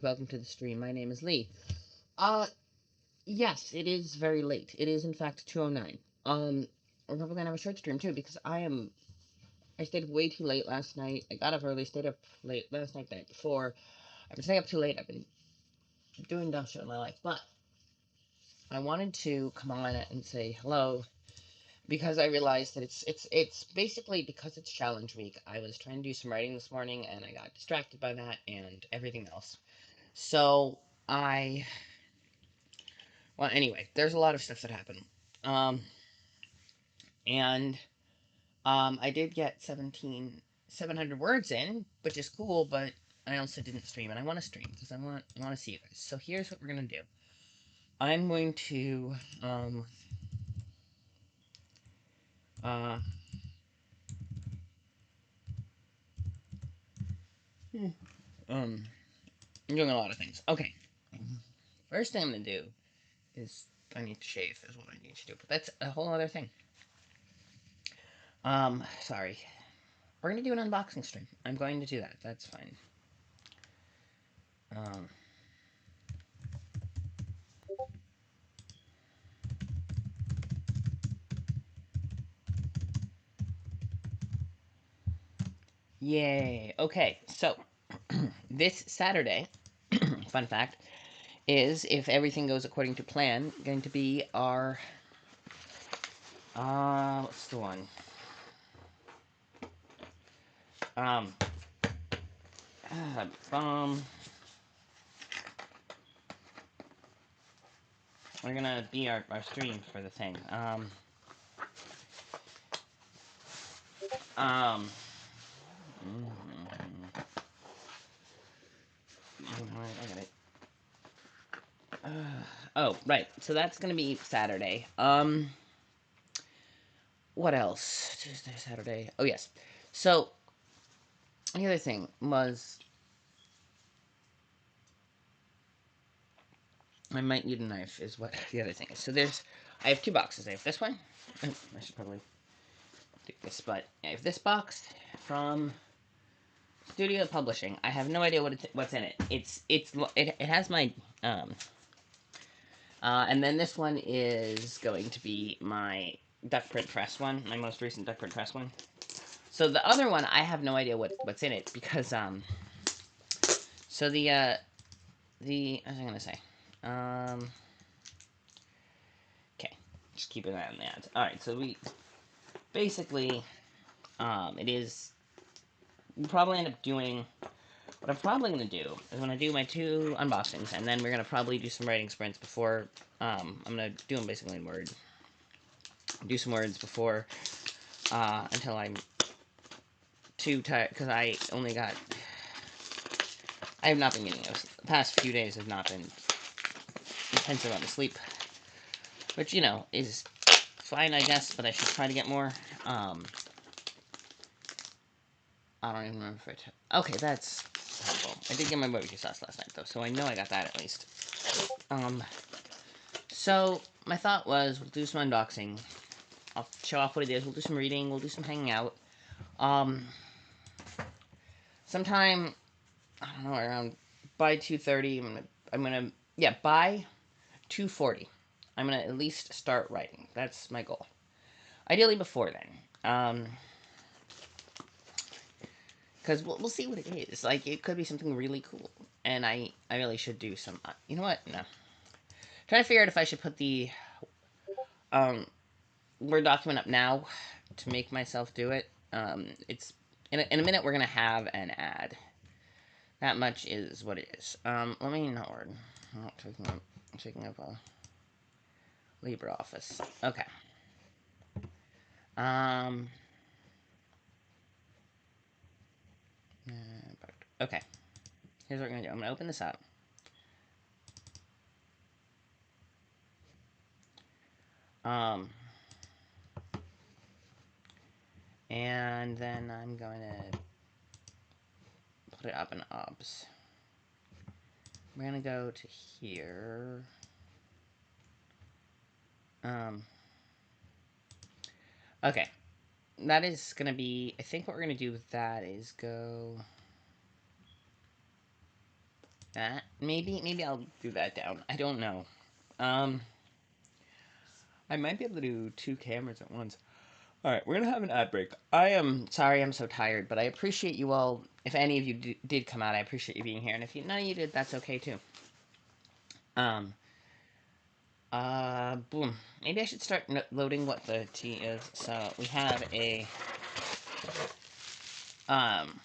Welcome to the stream. My name is Lee. Uh, yes, it is very late. It is in fact 2:09. We're probably gonna have a short stream too because I stayed way too late last night. I got up early, stayed up late last night, the night before. I've been staying up too late. I've been doing dumb shit in my life, but I wanted to come on and say hello because I realized that it's basically because it's challenge week. I was trying to do some writing this morning and I got distracted by that and everything else. So I Well, anyway, there's a lot of stuff that happened. Um, and I did get 700 words in, which is cool, but I also didn't stream, and I want to stream because I want to see you guys. So here's what we're gonna do. I'm going to uh hmm, um I'm doing a lot of things. Okay, first thing I'm gonna do is I need to shave. Is what I need to do, but that's a whole other thing. Sorry. We're gonna do an unboxing stream. I'm going to do that. That's fine. Um, Yay. Okay, so this Saturday, fun fact, is if everything goes according to plan, going to be our what's the one? Um um we're gonna be our stream for the thing. Um I got it. Oh, right. So that's gonna be Saturday. What else? Tuesday, Saturday. Oh yes. So the other thing was I might need a knife, is what the other thing is. So I have two boxes. I have this one. I should probably do this, but I have this box from Studio Publishing. I have no idea what's in it. It has my um, and then this one is going to be my Duck Print Press one, my most recent Duck Print Press one. So the other one, I have no idea what's in it because so the what was I gonna say? Okay, just keep an eye on that. All right, so we basically it is. We'll probably end up doing. What I'm probably gonna do is when I do my two unboxings, and then we're gonna probably do some writing sprints before. I'm gonna do them basically in Word. Do some words before until I'm too tired because I only got. I have not been getting those. The past few days have not been intensive on the sleep, which is fine, I guess. But I should try to get more. I don't even remember if okay, that's helpful. I did get my barbecue sauce last night though, so I know I got that at least. Um, so my thought was we'll do some unboxing. I'll show off what it is. We'll do some reading. We'll do some hanging out. Um, sometime I don't know around by 2:30. Yeah, by 2:40. I'm gonna at least start writing. That's my goal. Ideally before then. Because we'll see what it is. Like it could be something really cool, and I really should do some. You know what? No. Trying to figure out if I should put the um Word document up now to make myself do it. It's in a minute we're gonna have an ad. That much is what it is. Let me not Word. I'm not taking up a LibreOffice. Okay. Um. Okay. Here's what we're gonna do. I'm gonna open this up. Um. And then I'm going to put it up in OBS. We're gonna go to here. Um. Okay. That is gonna be. I think what we're gonna do with that is go. That maybe I'll do that down. I don't know. Um, I might be able to do two cameras at once. All right, we're gonna have an ad break. I am sorry I'm so tired, but I appreciate you all. If any of you did come out, I appreciate you being here, and if none of you did, that's okay too. Um, boom. Maybe I should start loading what the tea is. So we have a um,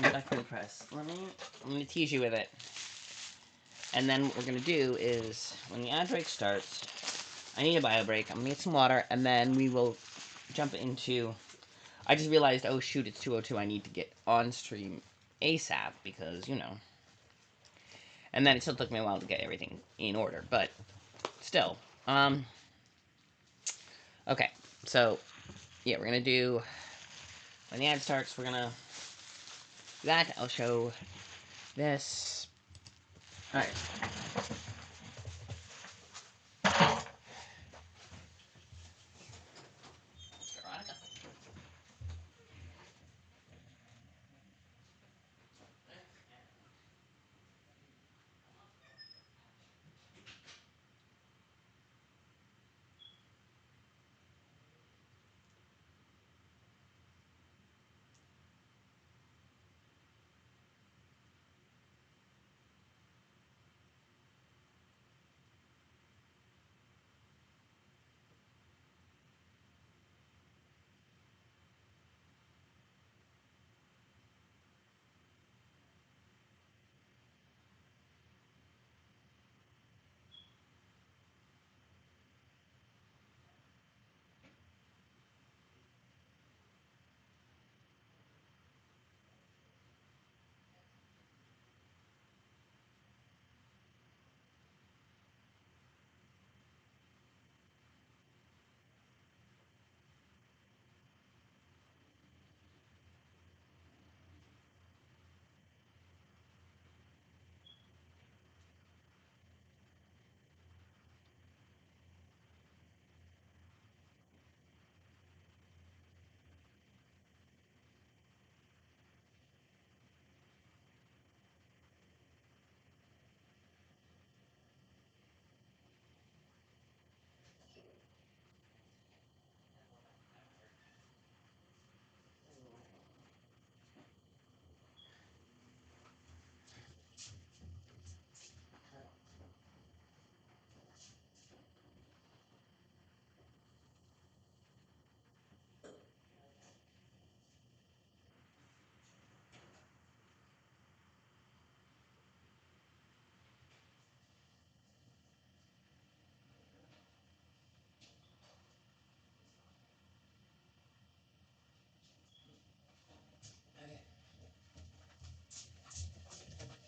duck press. I'm gonna tease you with it, and then what we're gonna do is when the ad break starts, I need a bio break. I'm gonna get some water, and then we will jump into. I just realized, oh shoot, it's 2:02. I need to get on stream ASAP because and then it still took me a while to get everything in order, but still. Um, okay, so yeah, we're gonna do when the ad starts. We're gonna do that. I'll show this. All right. Veronica.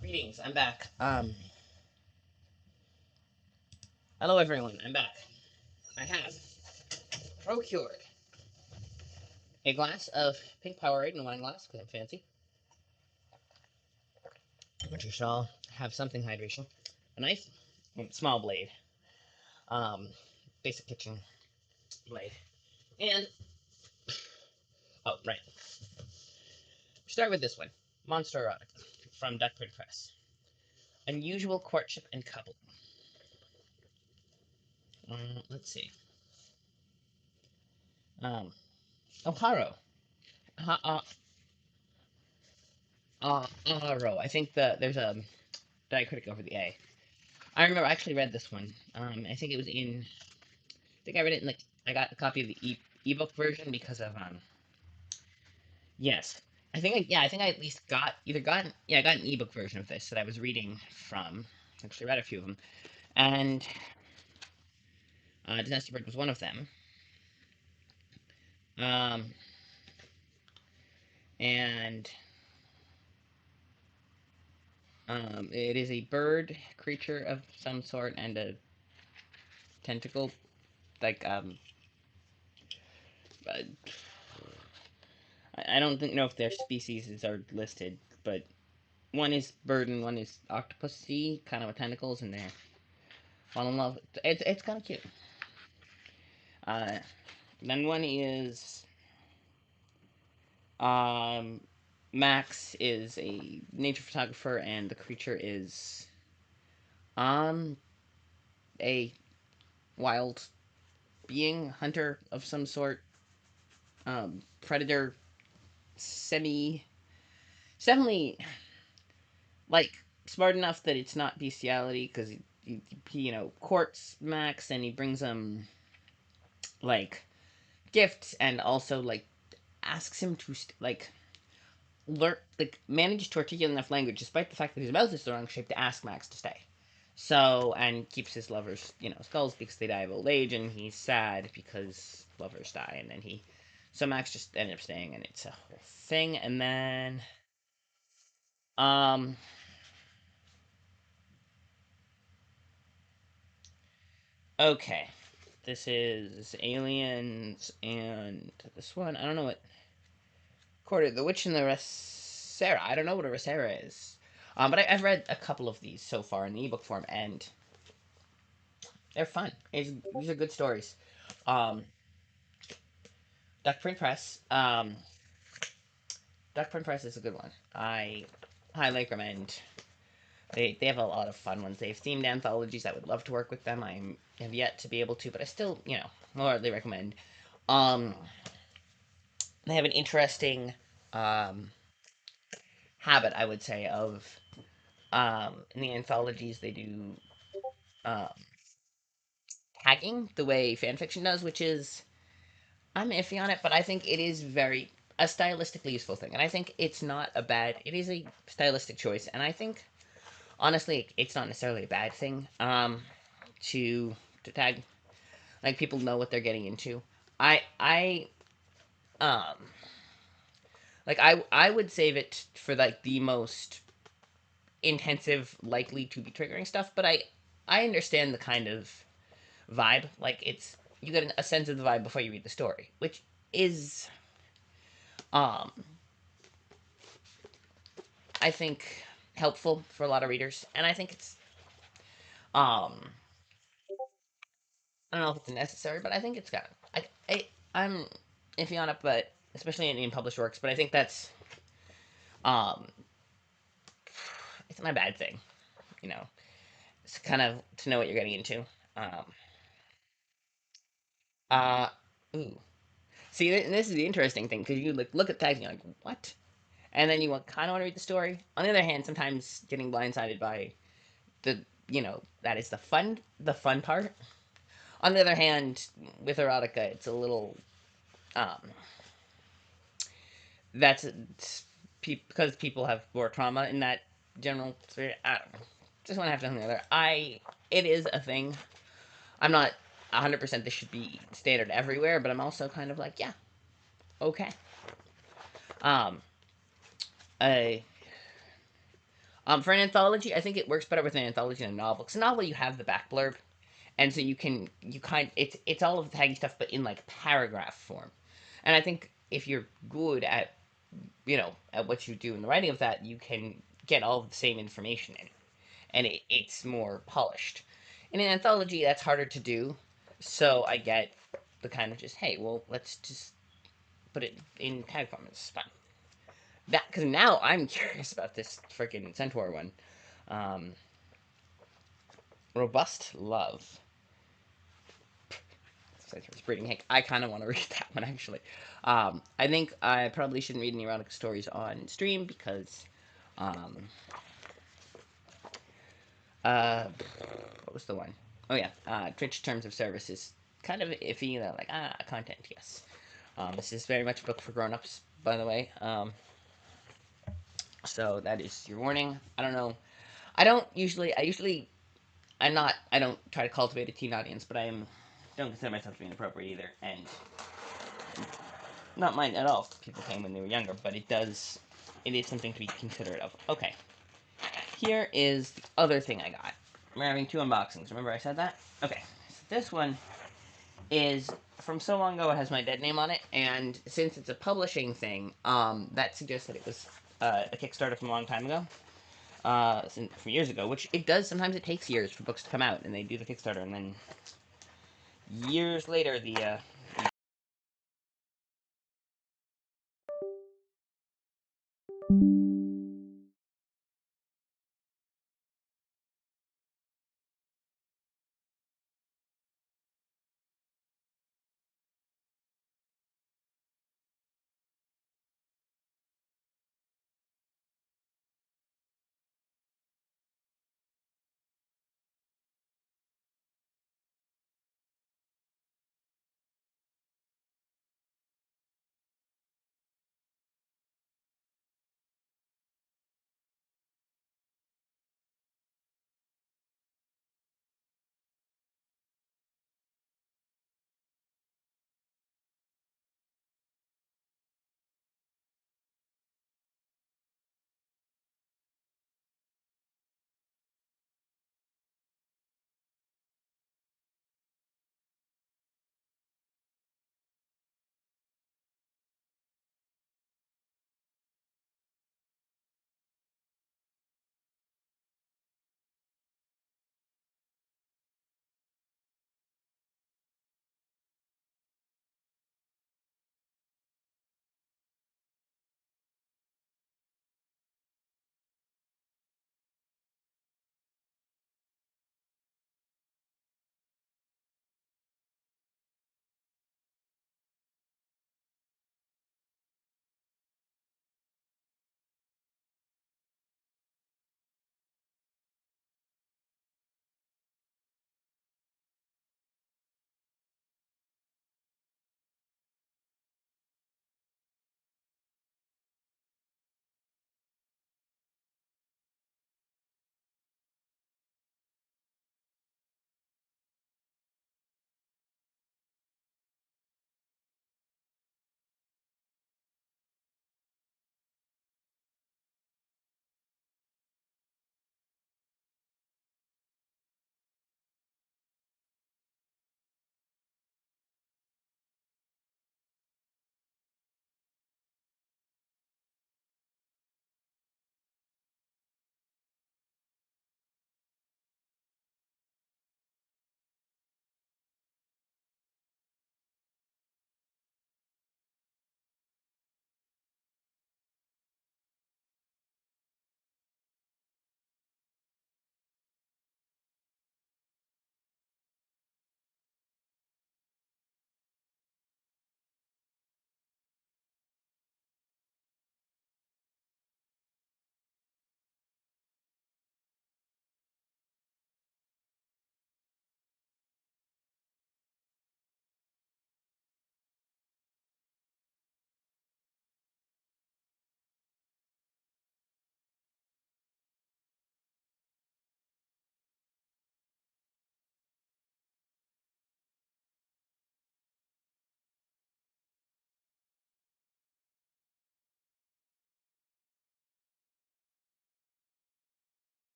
Greetings. I'm back. Hello everyone. I'm back. I have procured a glass of pink Powerade in a wine glass because I'm fancy. Which you shall have something hydration. A knife, small blade, um, basic kitchen blade, and oh right. Start with this one, Monster Erotica from Duckford Press. Unusual courtship and couple. Let's see. Um, oh Haro. Ha Haro. I think there's a diacritic over the A. I remember I actually read this one. I think it was in. I think I read it in like I got a copy of the ebook version because of Yes. I think I at least I got an ebook version of this that I was reading from. Actually read a few of them. And Dynasty Bird was one of them. Um and it is a bird creature of some sort and a tentacle like uh, I don't know if their species are listed, but one is bird and one is octopusy, kind of with tentacles, and they're fall in love. It's kind of cute. Uh, then one is um Max is a nature photographer, and the creature is um a wild being, hunter of some sort, predator, semi. It's definitely like smart enough that it's not bestiality because he courts Max and he brings him like gifts and also like asks him to learn like manage to articulate enough language despite the fact that his mouth is the wrong shape to ask Max to stay. So and keeps his lovers skulls because they die of old age and he's sad because lovers die and then he so Max just ended up staying and it's a whole thing and then um okay. This is Aliens and this one I don't know what quarter the Witch and the Resera. I don't know what a Resera is. But I've read a couple of these so far in the ebook form, and they're fun. These are good stories. Um, Duck Print Press. Duck Print Press is a good one. I highly recommend. They have a lot of fun ones. They have themed anthologies. I would love to work with them. I have yet to be able to, but I still wholeheartedly recommend. Um, they have an interesting um, habit, I would say, of in the anthologies they do um, tagging the way fanfiction does, which is I'm iffy on it, but I think it is very a stylistically useful thing, and I think it's not a bad. It is a stylistic choice, and I think honestly, it's not necessarily a bad thing. To tag like people know what they're getting into. I um I would save it for like the most intensive, likely to be triggering stuff, but I understand the kind of vibe. Like it's you get a sense of the vibe before you read the story, which is um I think helpful for a lot of readers, and I think it's um I don't know if it's necessary, but I think it's got I'm iffy on it, but especially in published works. But I think that's um it's not a bad thing, you know. It's kind of to know what you're getting into. Um, uh, ooh. See, this is the interesting thing because you look at tags and you're like, what? And then you kind of want to read the story. On the other hand, sometimes getting blindsided by the that is the fun part. On the other hand, with erotica, it's a little um that's because people have more trauma in that general. I don't know. Just want to have something or the other. It is a thing. I'm not 100% this should be standard everywhere, but I'm also kind of like, yeah, okay. Um, I for an anthology, I think it works better with an anthology than a novel. Because a novel, you have the back blurb, and so you kind it's all of the taggy stuff, but in like paragraph form. And I think if you're good at at what you do in the writing of that, you can get all of the same information in, and it's more polished. In an anthology, that's harder to do. So I get the kind of just hey, well, let's just put it in tag form. It's fine. That because now I'm curious about this freaking Centaur one. Um, Robust Love. Centaur's breeding. Heck, I kind of want to read that one actually. I think I probably shouldn't read any erotic stories on stream because, um, uh, what was the one? Oh yeah, Twitch Terms of Service is kind of iffy. They're like content, yes. This is very much a book for grown-ups, by the way. So that is your warning. I don't know. I don't try to cultivate a teen audience, but don't consider myself to be inappropriate either, and not mine at all. People came when they were younger, but it is something to be considerate of. Okay, here is the other thing I got. We're having two unboxings. Remember I said that? Okay, so this one is from so long ago. It has my dead name on it, and since it's a publishing thing, that suggests that it was a Kickstarter from a long time ago. From years ago, which it does. Sometimes it takes years for books to come out, and they do the Kickstarter, and then years later, the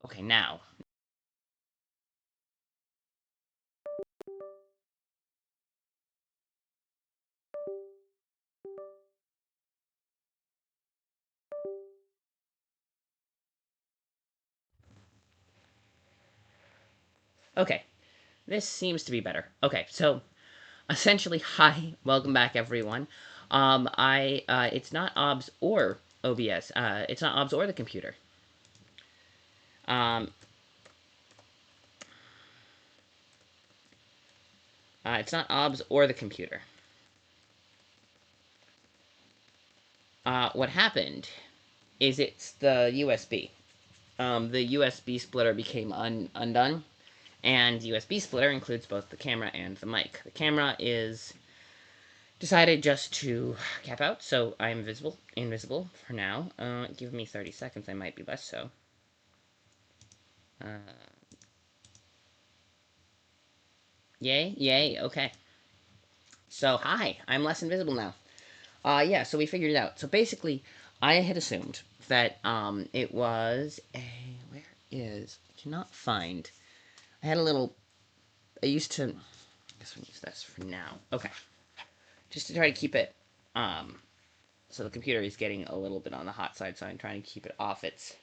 Okay, now. Okay, this seems to be better. Okay, so essentially, hi, welcome back, everyone. It's not OBS or OBS. It's not OBS or the computer. Um, it's not OBS or the computer. What happened is it's the USB. The USB splitter became undone, and the USB splitter includes both the camera and the mic. The camera is decided just to cap out, so I'm invisible for now. Give me 30 seconds, I might be less so. Uh, yay, okay. So, hi, I'm less invisible now. Yeah, so we figured it out. So basically, I had assumed that, it was a, where is, I cannot find, I had a little, I used to, I guess we use this for now. Okay. Just to try to keep it, so the computer is getting a little bit on the hot side, so I'm trying to keep it off its,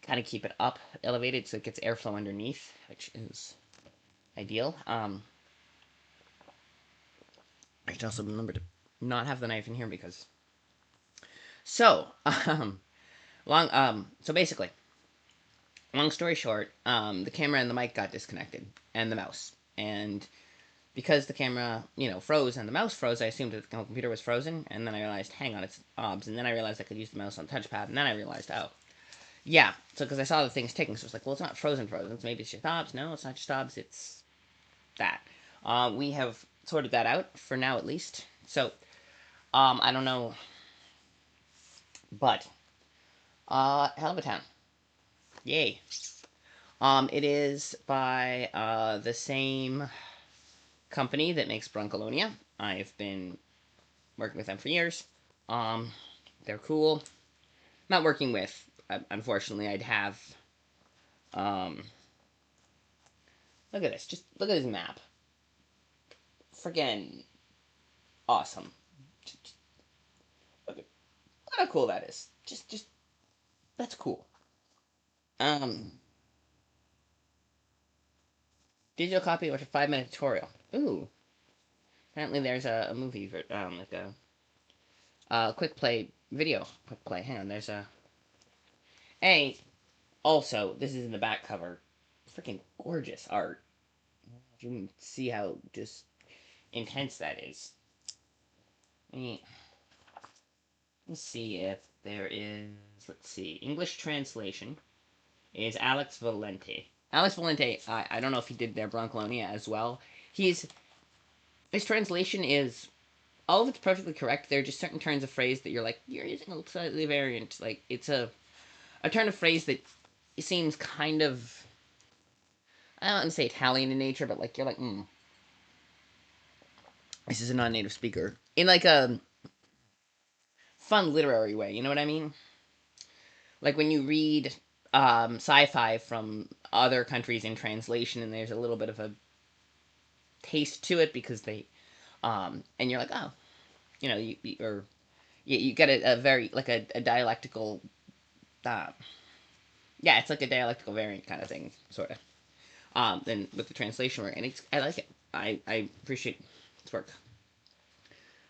kind of keep it up, elevated, so it gets airflow underneath, which is ideal. I should also remember to not have the knife in here because, so, so basically, long story short, the camera and the mic got disconnected, and the mouse. And because the camera, froze and the mouse froze, I assumed that the computer was frozen, and then I realized, hang on, it's OBS, and then I realized I could use the mouse on the touchpad, and then I realized, oh, yeah, so because I saw the things ticking, so it's like, well, it's not frozen, so maybe it's just OBS. No, it's not just OBS, it's that. We have sorted that out, for now at least. So, I don't know, but, hell of a town. Yay. It is by, the same company that makes Broncolonia. I've been working with them for years. Um, they're cool. Not working with. Unfortunately, I'd have. Um, look at this. Just look at this map. Friggin' awesome. Look how cool that is. Just that's cool. Um, digital copy of a 5-minute tutorial. Ooh. Apparently, there's a movie for like a quick play video. Quick play. Hang on. There's a. Also, this is in the back cover. Freaking gorgeous art. You can see how just intense that is. Let's see if there is. Let's see. English translation is Alex Valente. Alex Valente, I don't know if he did their Broncolonia as well. He's. His translation is. All of it's perfectly correct. There are just certain turns of phrase that you're like, you're using a slightly variant. Like, it's a turn of phrase that seems kind of. I don't want to say Italian in nature, but like, you're like, this is a non native speaker. In like a fun literary way, you know what I mean? Like when you read sci-fi from other countries in translation, and there's a little bit of a taste to it because and you're like, oh, you get a very like a dialectical, uh, yeah, it's like a dialectical variant kind of thing, sort of. Then with the translation work, and I like it. I appreciate its work.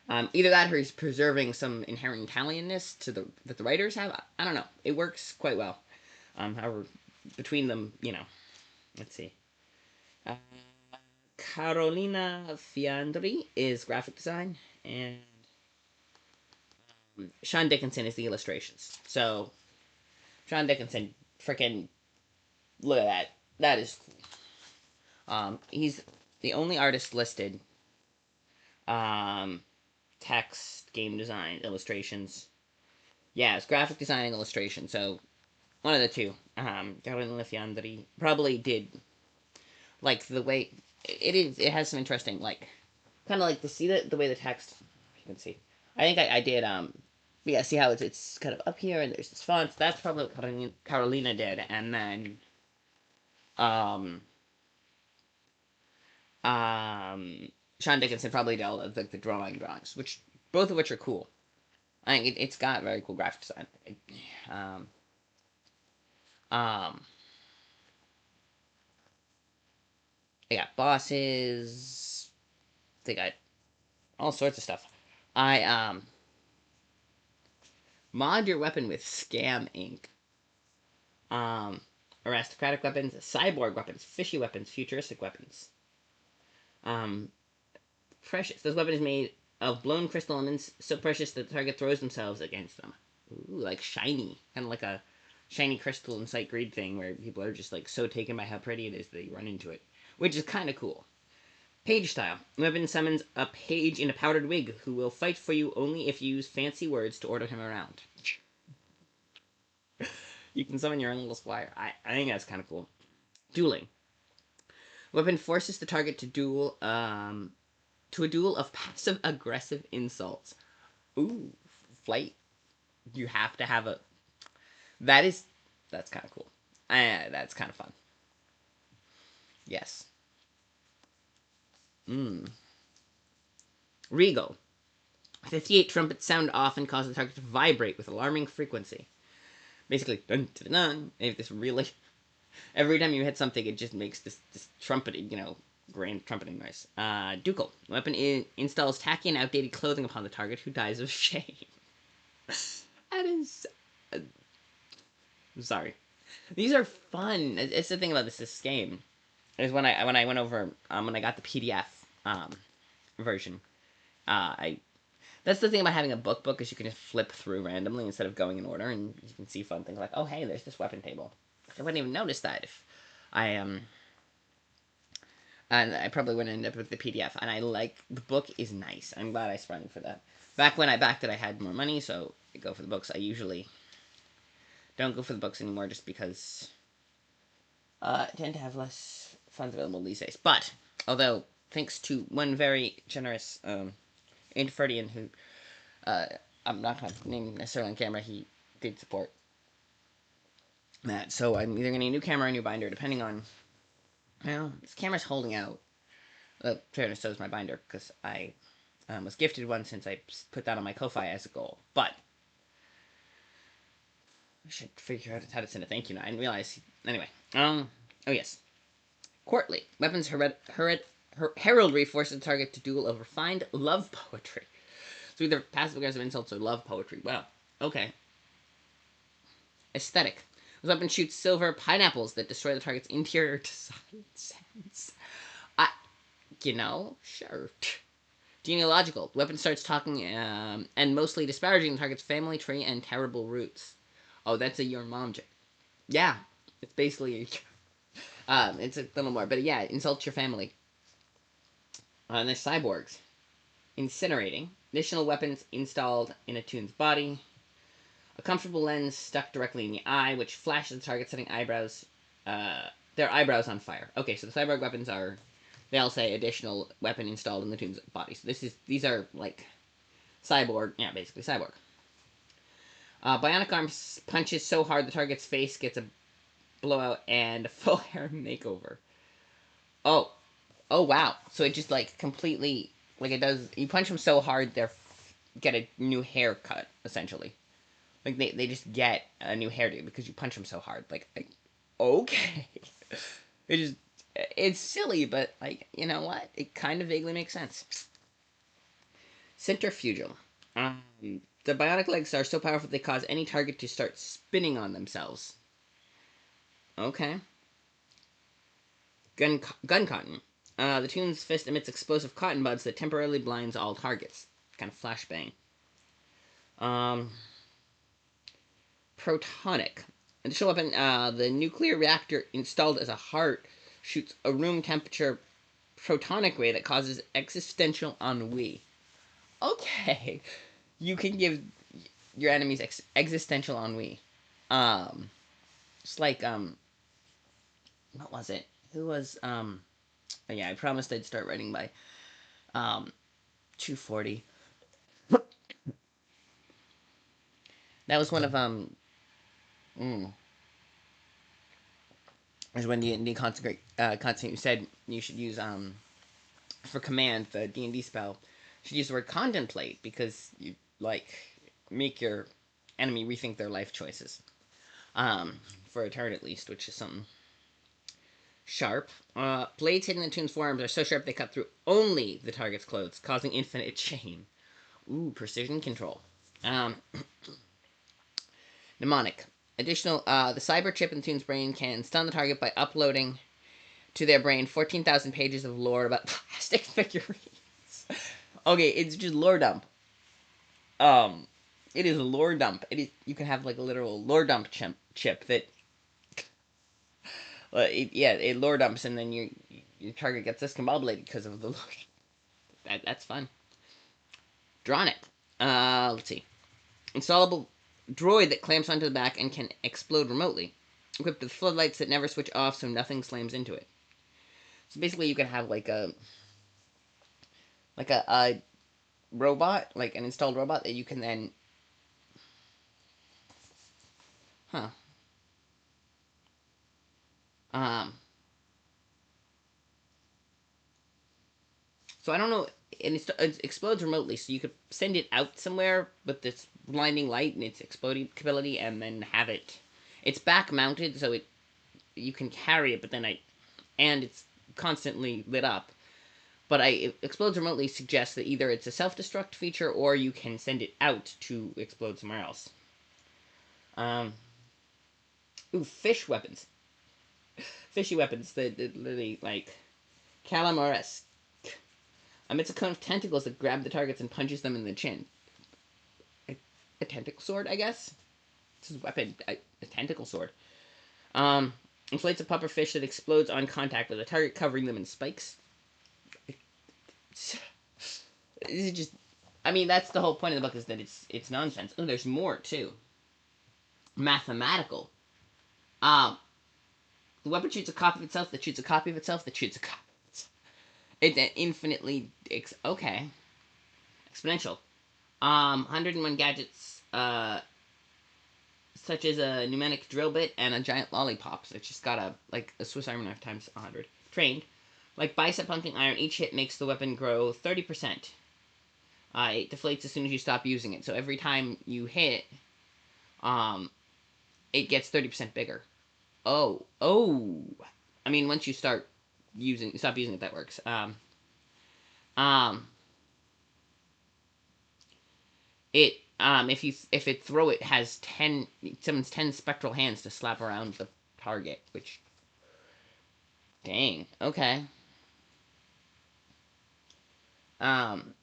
Either that, or he's preserving some inherent Italianness to the that the writers have. I don't know. It works quite well. However, between them, let's see. Uh, Carolina Fiandri is graphic design, and Sean Dickinson is the illustrations. So Sean Dickinson, freaking look at that. That is cool. He's the only artist listed. Um, Text, game design, illustrations. Yeah, it's graphic design and illustration. So one of the two. Carolina Fiandri probably did like the way it is. It has some interesting like kind of like the way the text. You can see. I think I did But yeah, see how it's kind of up here, and there's this font. That's probably what Carolina did, and then um um Sean Dickinson probably did all of the drawings, which both of which are cool. I think it's got very cool graphic design. Um, um, they got bosses. They got all sorts of stuff. I mod your weapon with Scam Ink. Um, aristocratic weapons, cyborg weapons, fishy weapons, futuristic weapons. Um, precious. This weapon is made of blown crystal elements so precious that the target throws themselves against them. Ooh, like shiny, kind of like a shiny crystal and sight greed thing where people are just like so taken by how pretty it is they run into it, which is kind of cool. Page style. Weapon summons a page in a powdered wig who will fight for you only if you use fancy words to order him around. You can summon your own little squire. I think that's kind of cool. Dueling. Weapon forces the target to a duel of passive aggressive insults. Ooh, flight. You have to have a. That is, that's kind of cool. That's kind of fun. Yes. Regal. 58 trumpets sound off and cause the target to vibrate with alarming frequency. Basically, dun dun dun. If this really, every time you hit something, it just makes this trumpeting, grand trumpeting noise. Ducal. Weapon installs tacky and outdated clothing upon the target who dies of shame. That is. I'm sorry. These are fun. It's the thing about this game. Is when I went over when I got the PDF version. I That's the thing about having a book is you can just flip through randomly instead of going in order, and you can see fun things like, oh hey, there's this weapon table. I wouldn't even notice that if I and I probably wouldn't end up with the PDF. And I like the book is nice. I'm glad I sprung for that. Back when I backed it, I had more money, so I go for the books. I usually don't go for the books anymore just because I tend to have less funds available these days. But although thanks to one very generous Inferdian who I'm not going to name necessarily on camera, he did support that. So I'm either getting a new camera or a new binder, depending on. Well, this camera's holding out. Fairness, so is my binder, because I was gifted one since I put that on my Ko-Fi as a goal. But I should figure out how to send a thank you now. I didn't realize. Anyway, oh yes. Courtly. Weapons heraldry forces the target to duel of refined love poetry. So either passive aggressive insults or love poetry. Well, okay. Aesthetic. The weapon shoots silver pineapples that destroy the target's interior design sense. Sure. Genealogical. The weapon starts talking and mostly disparaging the target's family tree and terrible roots. Oh, that's a your mom joke. Yeah, it's basically it's a little more, but yeah, it insults your family. And there's cyborgs. Incinerating. Additional weapons installed in a toon's body. A comfortable lens stuck directly in the eye, which flashes the target, setting their eyebrows on fire. Okay, so the cyborg weapons are, they all say additional weapon installed in the toon's body. So these are like cyborg, yeah, basically cyborg. Bionic arm punches so hard the target's face gets a blowout and a full hair makeover. Oh, oh wow! So it just like completely like it does. You punch them so hard they get a new haircut essentially. Like they just get a new hairdo because you punch them so hard. Like okay, it just it's silly, but like you know what? It kind of vaguely makes sense. Centrifugal. The bionic legs are so powerful they cause any target to start spinning on themselves. Okay. Gun cotton. The toon's fist emits explosive cotton buds that temporarily blinds all targets. Kind of flashbang. Protonic. Additional weapon, the nuclear reactor installed as a heart shoots a room temperature protonic ray that causes existential ennui. Okay. You can give your enemies existential ennui. It's like, what was it? Who was, yeah, I promised I'd start writing by, 240. That was one of was when the constant said you should use for command the D&D spell should use the word contemplate because you like make your enemy rethink their life choices. For a turn at least, which is something sharp. Blades hidden in Toon's forearms are so sharp they cut through only the target's clothes, causing infinite shame. Ooh, precision control. Um, Mnemonic. Additional, the cyber chip in Toon's brain can stun the target by uploading to their brain 14,000 pages of lore about plastic figurines. Okay, it's just lore dump. Um, it is a lore dump. It is. You can have like a literal lore dump chip that. It lore dumps and then your target gets discombobulated because of the lore. That's fun. Drawn it. Let's see. Installable droid that clamps onto the back and can explode remotely. Equipped with floodlights that never switch off so nothing slams into it. So basically, you can have like a robot, like an installed robot that you can then, huh? Um. So I don't know. It explodes remotely, so you could send it out somewhere with this blinding light and its exploding capability, and then have it. It's back mounted, so you can carry it, but then and it's constantly lit up. But it explodes remotely suggests that either it's a self-destruct feature or you can send it out to explode somewhere else. Um, ooh, fish weapons, fishy weapons that literally like Calamores. It's a cone of tentacles that grab the targets and punches them in the chin. A tentacle sword, I guess. This is a weapon, a tentacle sword. Inflates a puffer fish that explodes on contact with a target, covering them in spikes. This is just. That's the whole point of the book is that it's nonsense. Oh, there's more too. Mathematical. Um, the weapon shoots a copy of itself that shoots a copy of itself that shoots a copy. It infinitely. Okay. Exponential. 101 gadgets. Such as a pneumatic drill bit and a giant lollipop. So it's just got a Swiss Army knife times 100. Trained. Like bicep pumping iron, each hit makes the weapon grow 30%. It deflates as soon as you stop using it. So every time you hit, um, it gets 30% bigger. Oh. Once you stop using it, that works. Um, it if it throw it has 10 spectral hands to slap around the target, which dang, okay. Um,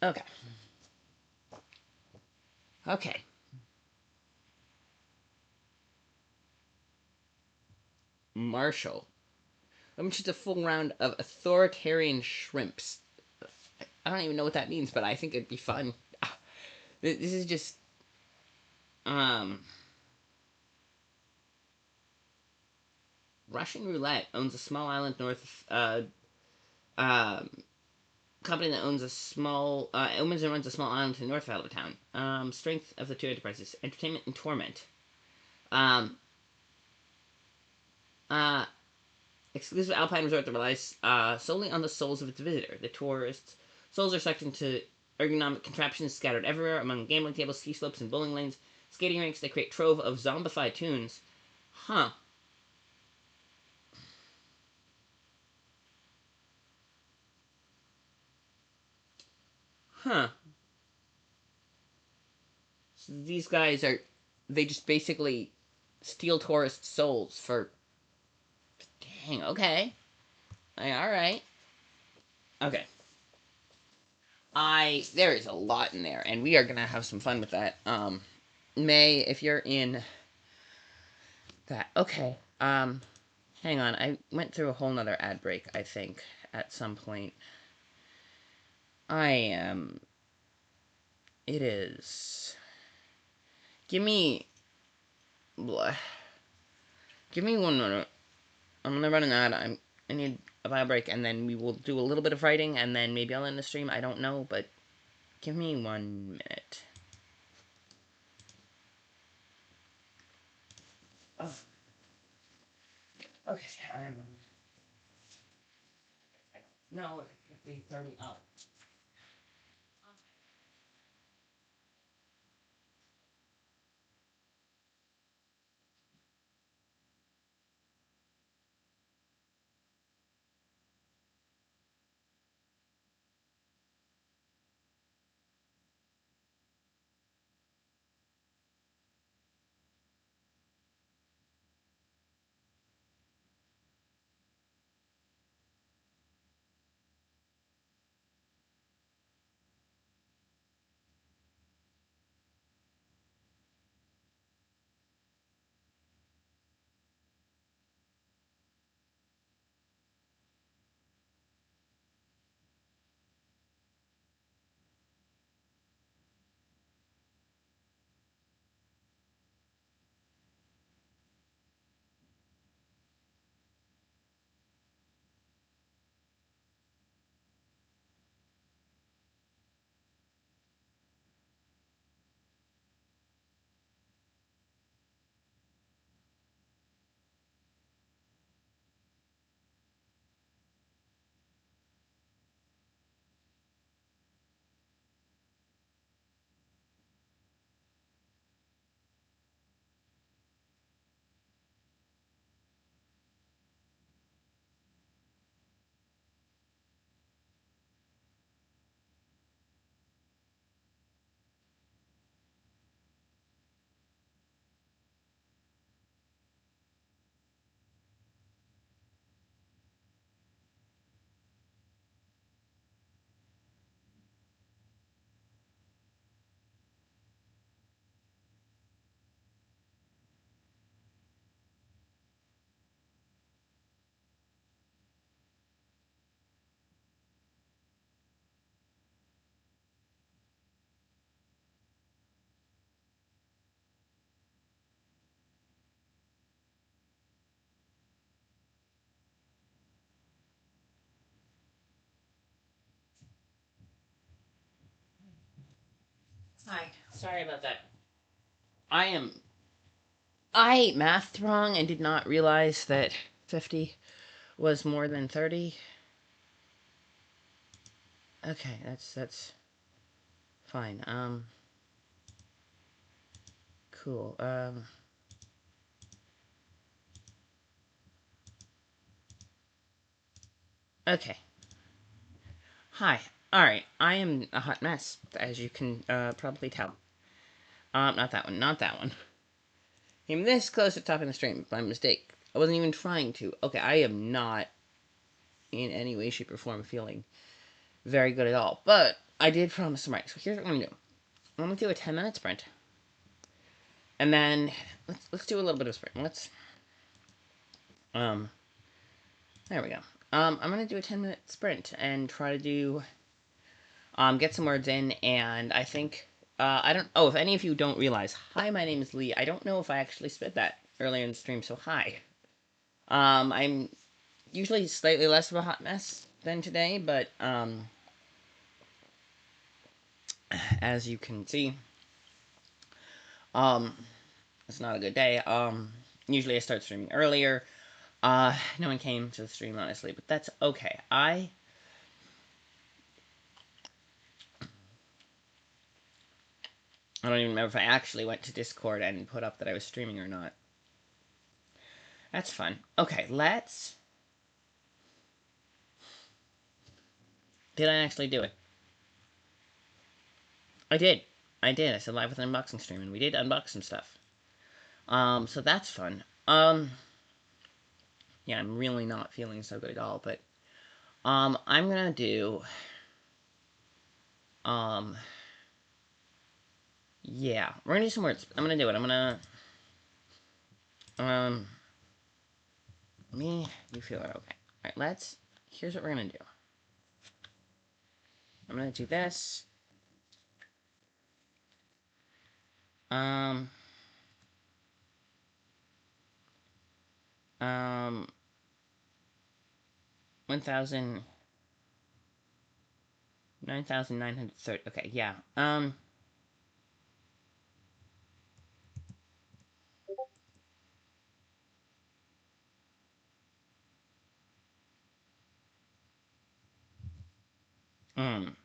okay. Okay. Marshall. I'm just a full round of authoritarian shrimps. I don't even know what that means, but I think it'd be fun. This is just um Russian Roulette owns a small island north of company that owns and runs a small island to the north of the town. Strength of the two enterprises: entertainment and torment. Um, uh, Exclusive alpine resort that relies solely on the souls of its visitor. The tourists' souls are sucked into ergonomic contraptions scattered everywhere among gambling tables, ski slopes, and bowling lanes. Skating rinks that create trove of zombified tunes. Huh. Huh. So these guys are. They just basically steal tourist souls for. Dang, okay. Alright. Okay. There is a lot in there, and we are gonna have some fun with that. May, if you're in that. Okay. Hang on. I went through a whole nother ad break, I think, at some point. I am. It is. Give me. Blah. Give me 1 minute. I'm gonna run an ad. I need a bio break, and then we will do a little bit of writing, and then maybe I'll end the stream. I don't know, but give me 1 minute. Oh. Okay, I'm... No, it'd be 30 up. Hi, sorry about that. I mathed wrong and did not realize that 50 was more than 30. Okay, that's fine. Cool. Okay. Hi. Alright, I am a hot mess, as you can probably tell. Not that one, not that one. I'm this close to topping the stream by mistake. I wasn't even trying to. Okay, I am not in any way, shape, or form feeling very good at all. But I did promise some right. So here's what I'm gonna do. I'm gonna do a 10-minute sprint. And then let's do a little bit of sprint. Um there we go. I'm gonna do a 10-minute sprint and try to do get some words in, and I think I don't if any of you don't realize, hi, my name is Lee. I don't know if I actually said that earlier in the stream, so hi. I'm usually slightly less of a hot mess than today, but as you can see, um it's not a good day. Usually I start streaming earlier. No one came to the stream, honestly, but that's okay. I don't even remember if I actually went to Discord and put up that I was streaming or not. That's fun. Okay, let's... Did I actually do it? I did. I did. I said live with an unboxing stream, and we did unbox some stuff. So that's fun. Yeah, I'm really not feeling so good at all, but, I'm gonna do, yeah, we're gonna do some words. I'm gonna do it. I'm gonna, you feel it, okay. Alright, here's what we're gonna do. I'm gonna do this. Um, um, 1,000... 9,930. Okay, yeah. Um, um,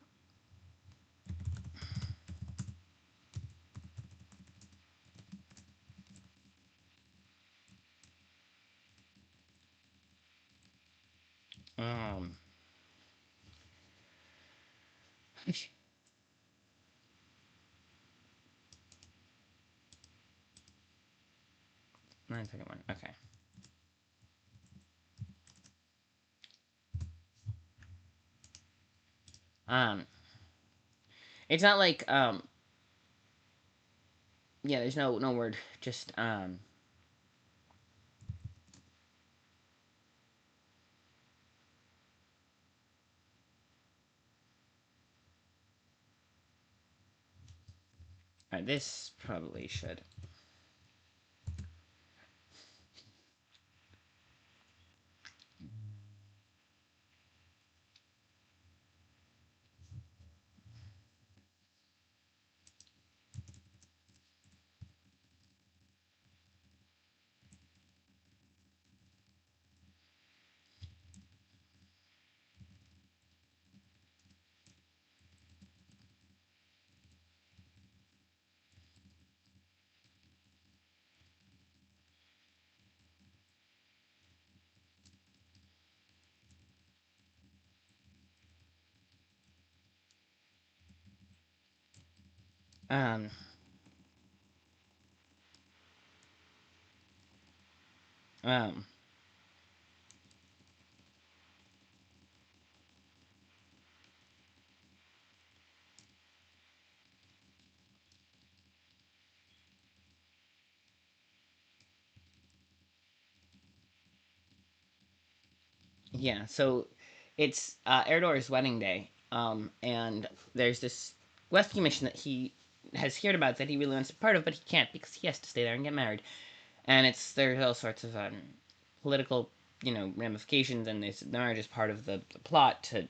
931. Okay. Um, it's not like, yeah, there's no word, just, alright, this probably should. Um, um, yeah, so it's, Erdor's wedding day, and there's this rescue mission that he has heard about that he really wants to be part of, but he can't because he has to stay there and get married. And there's all sorts of, political, ramifications, and this marriage is part of the plot to,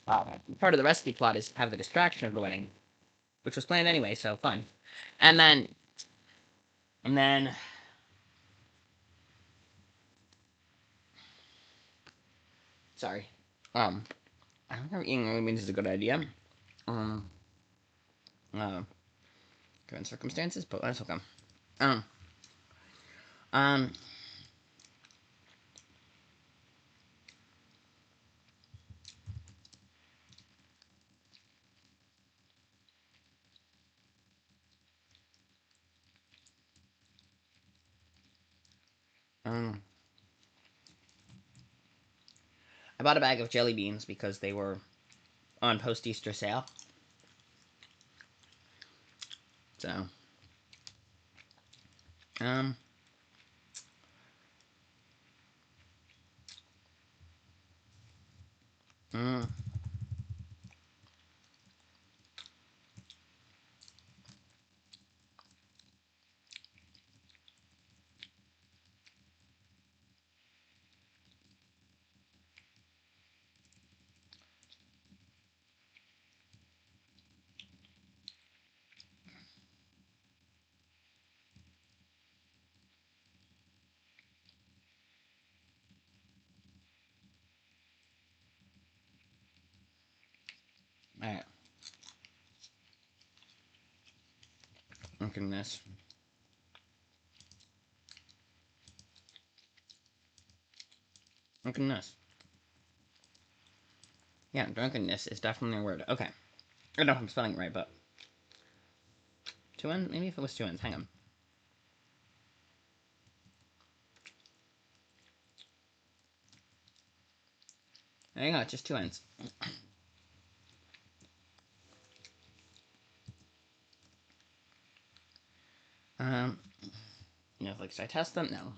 part of the recipe plot is to have the distraction of the wedding, which was planned anyway, so fun. And then, and then, sorry, I don't know if eating really means is a good idea. Um, uh, Given circumstances, but that's okay. Um, um, um, I bought a bag of jelly beans because they were on post Easter sale. So, um, mm, alright. Drunkenness. Drunkenness. Yeah, drunkenness is definitely a word. Okay. I don't know if I'm spelling it right, but. Two N's? Maybe if it was two N's. Hang on. There you go, just two N's. Um, like, should I test them? No.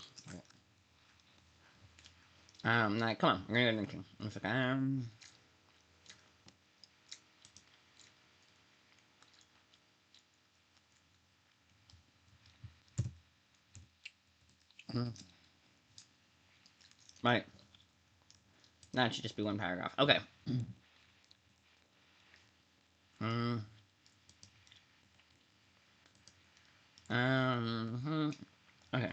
Like, come on, we're gonna go drinking. It's like, right. That should just be one paragraph. Okay. Mm. Okay.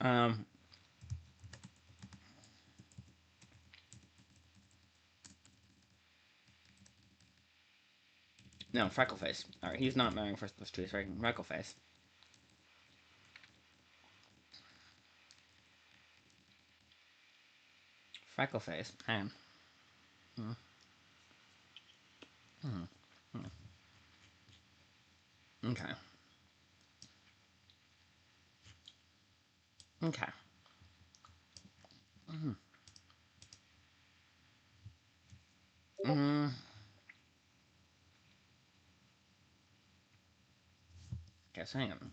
Um. No, Freckleface. Alright, he's not marrying first plus 2, he's right? Freckleface. Freckleface. Hang on. Okay. Okay. Mm. Okay, so hang on.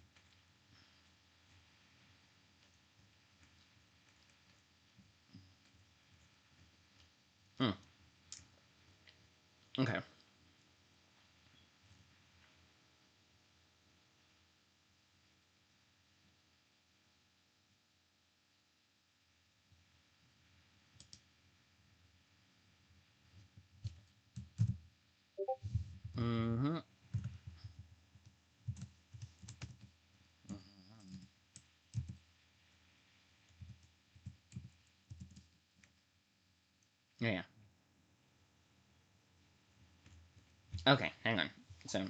Hmm. Okay. Mm-hmm. Yeah. Okay, hang on. So.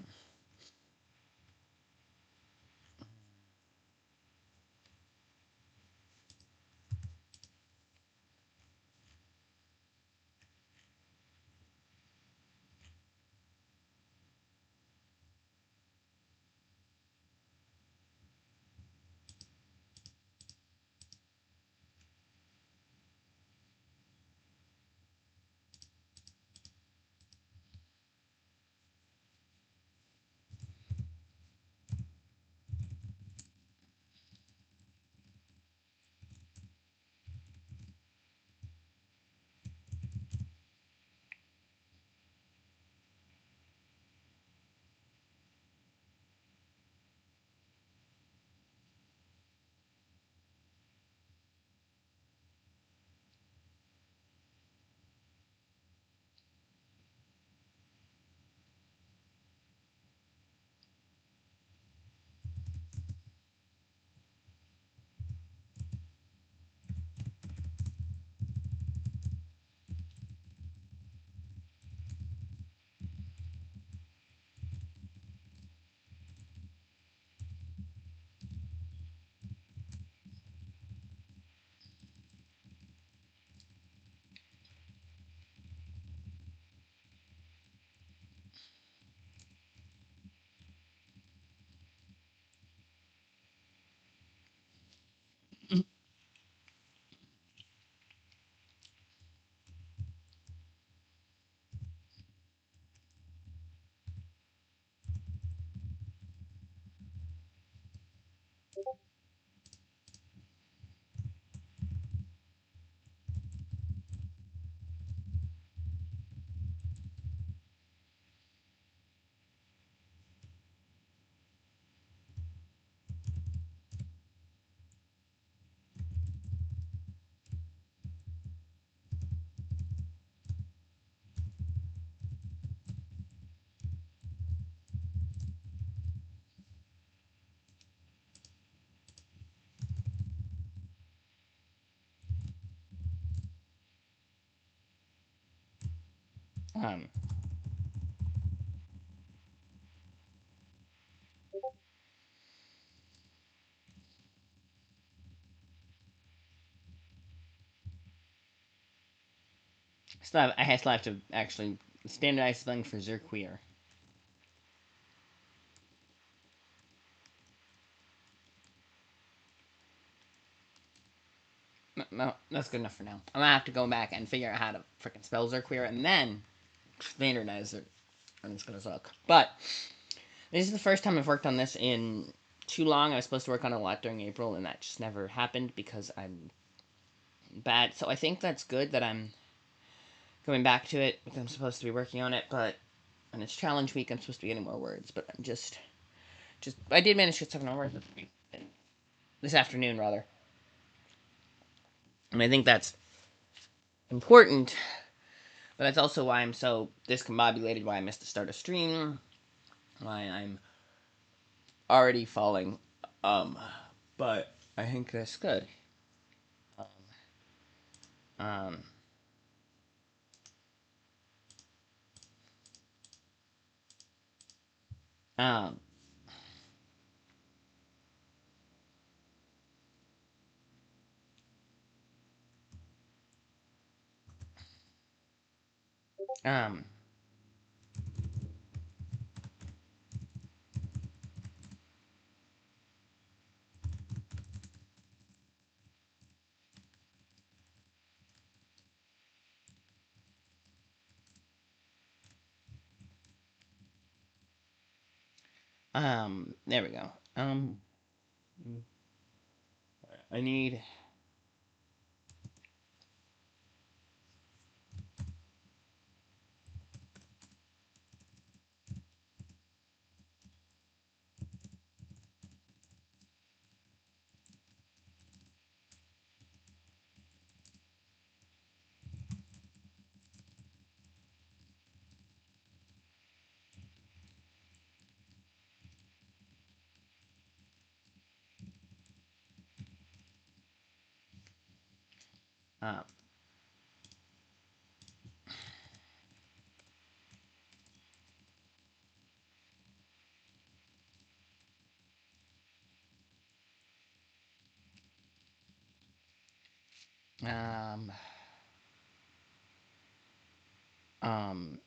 Um. I still have to actually standardize spelling for Zerqueer. No, that's good enough for now. I'm gonna have to go back and figure out how to freaking spell Zerqueer and then standardize it. And it's gonna suck. But this is the first time I've worked on this in too long. I was supposed to work on it a lot during April, and that just never happened because I'm bad. So I think that's good that I'm going back to it because I'm supposed to be working on it, but when it's challenge week, I'm supposed to be getting more words, but I'm just Just I did manage to get 7 hours this afternoon, rather, and I think that's important. But that's also why I'm so discombobulated. Why I missed the start of stream. Why I'm already falling. Um, but I think that's good. Um, um, um, there we go. I need. Um, um, um,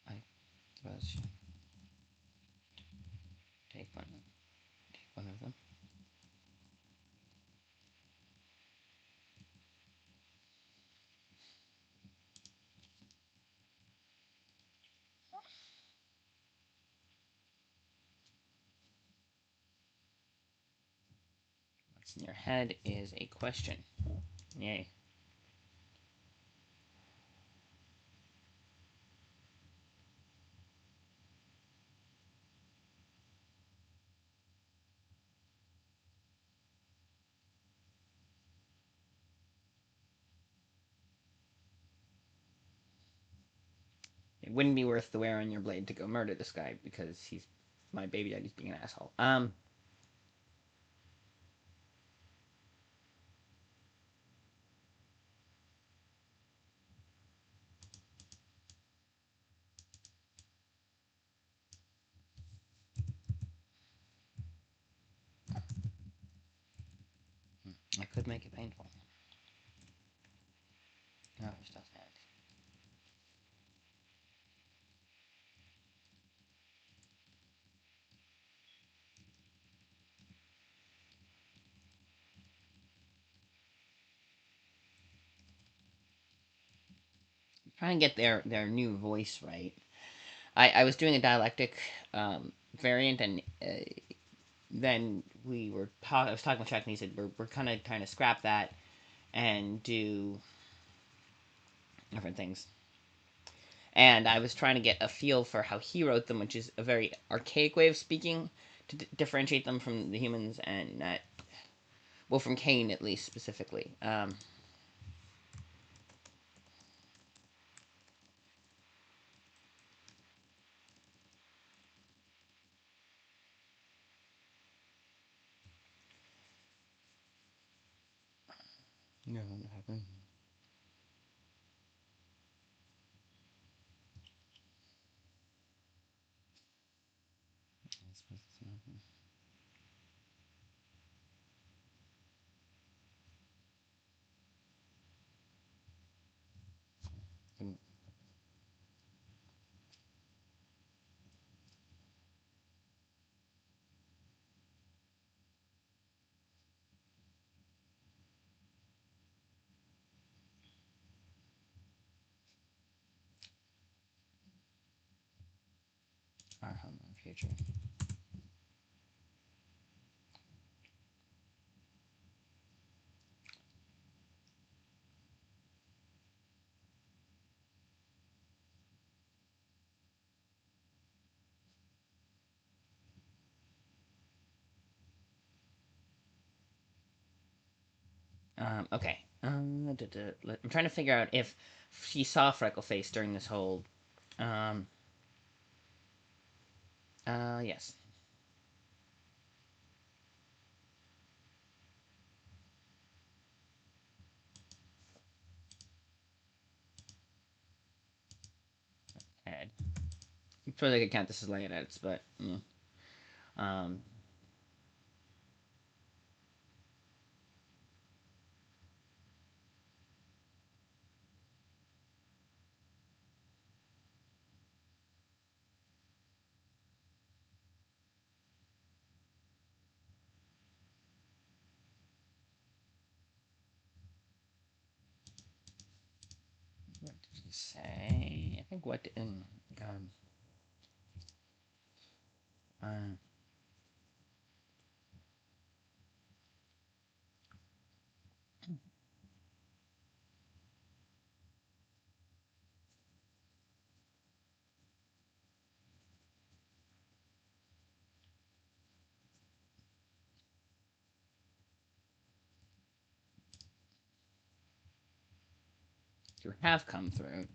I suppose take one of them. What's in your head is a question. Yay. It wouldn't be worth the wear on your blade to go murder this guy because he's my baby daddy's being an asshole. I could make it painful. No, it just doesn't. Trying to get their new voice right. I was doing a dialectic variant, and then I was talking with Chuck, and he said we're kind of trying to scrap that and do different things. And I was trying to get a feel for how he wrote them, which is a very archaic way of speaking to differentiate them from the humans, and well, from Cain at least specifically. No, what happened? Our home and future. Okay. I'm trying to figure out if she saw Freckleface during this whole. Um. Yes. Ed. I suppose I could count this as layout edits, but. Um. What did he say? I think what. Uh, to have come through.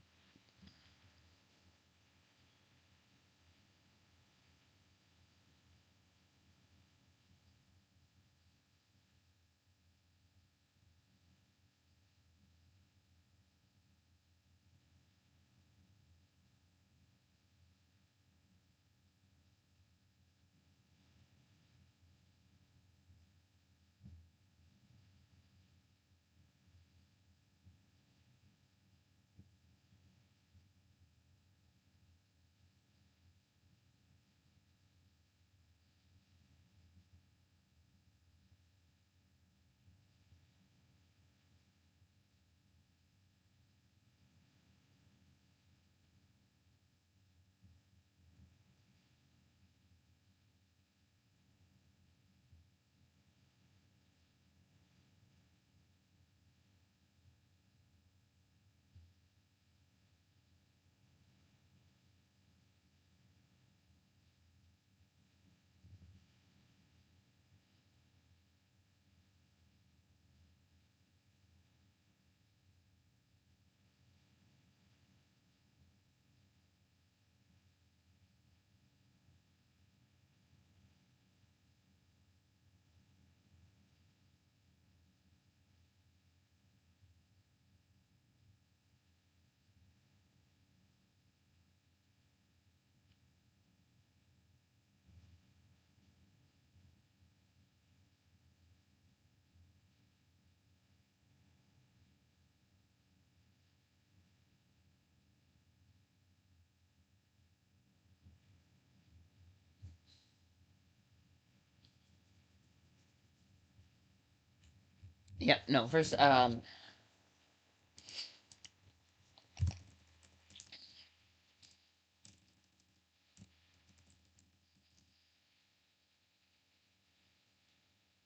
Yep. No. First.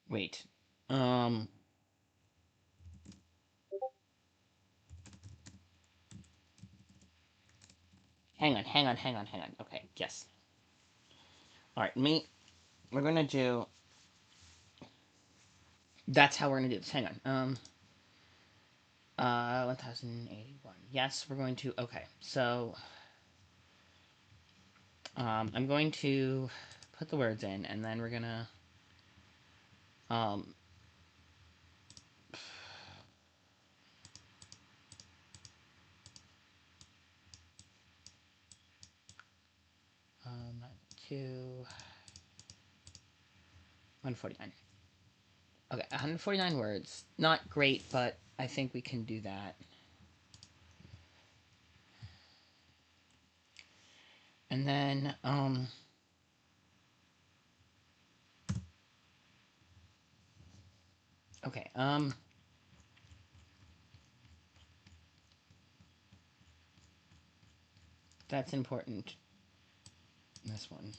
Wait. Um. Hang on. Hang on. Hang on. Hang on. Okay. Yes. All right. Me. We're gonna do. That's how we're gonna do this. Hang on. 1081. Yes, we're going to. Okay. So. I'm going to put the words in, and then we're gonna. Um. 2. 149. Okay, 149 words. Not great, but I think we can do that. And then, okay, that's important. This one.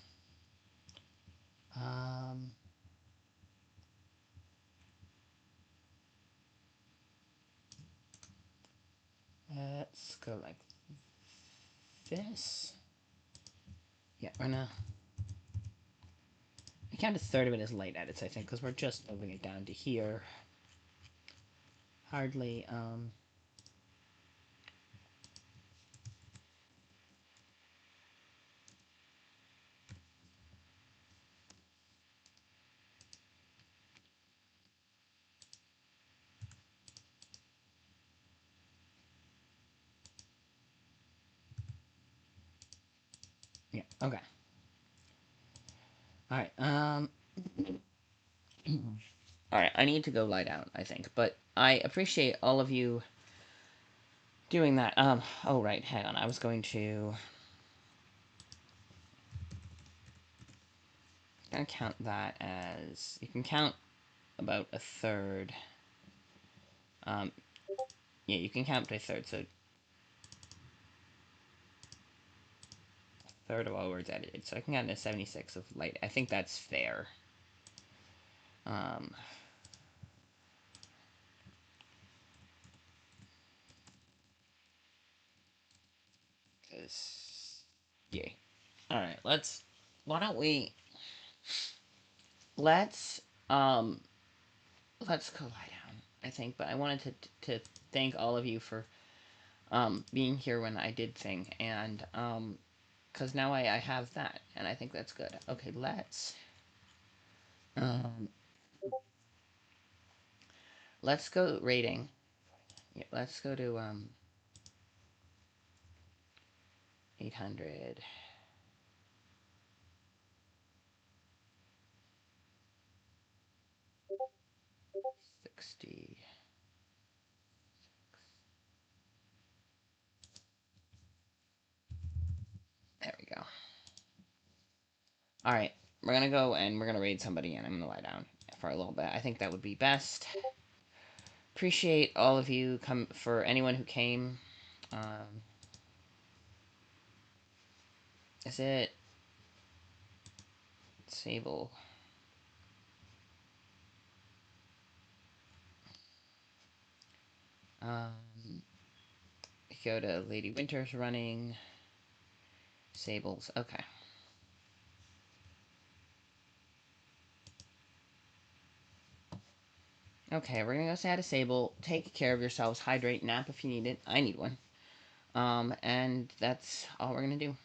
Let's go like this. Yeah, we're gonna. I count a third of it as light edits, I think, because we're just moving it down to here. Hardly, yeah, okay. Alright, Alright, I need to go lie down, I think, but I appreciate all of you doing that. Oh, right, hang on, I was going to... I'm gonna count that as... You can count about a third. Yeah, you can count to a third, so... Third of all words edited, so I can count to 76 of light. I think that's fair. Um... Yeah. Alright, let's... Why don't we... Let's, um... Let's go lie down, I think, but I wanted to thank all of you for, being here when I did thing, and, because now I have that, and I think that's good. Okay, um, let's go rating. Yeah, let's go to, 800. 60. There we go. Alright, we're gonna go and we're gonna raid somebody, and I'm gonna lie down for a little bit. I think that would be best. Appreciate all of you for anyone who came. Is it Sable? Go to Lady Winter's running. Sables. Okay. Okay, we're gonna go say hi to Sable. Take care of yourselves. Hydrate, nap if you need it. I need one. And that's all we're gonna do.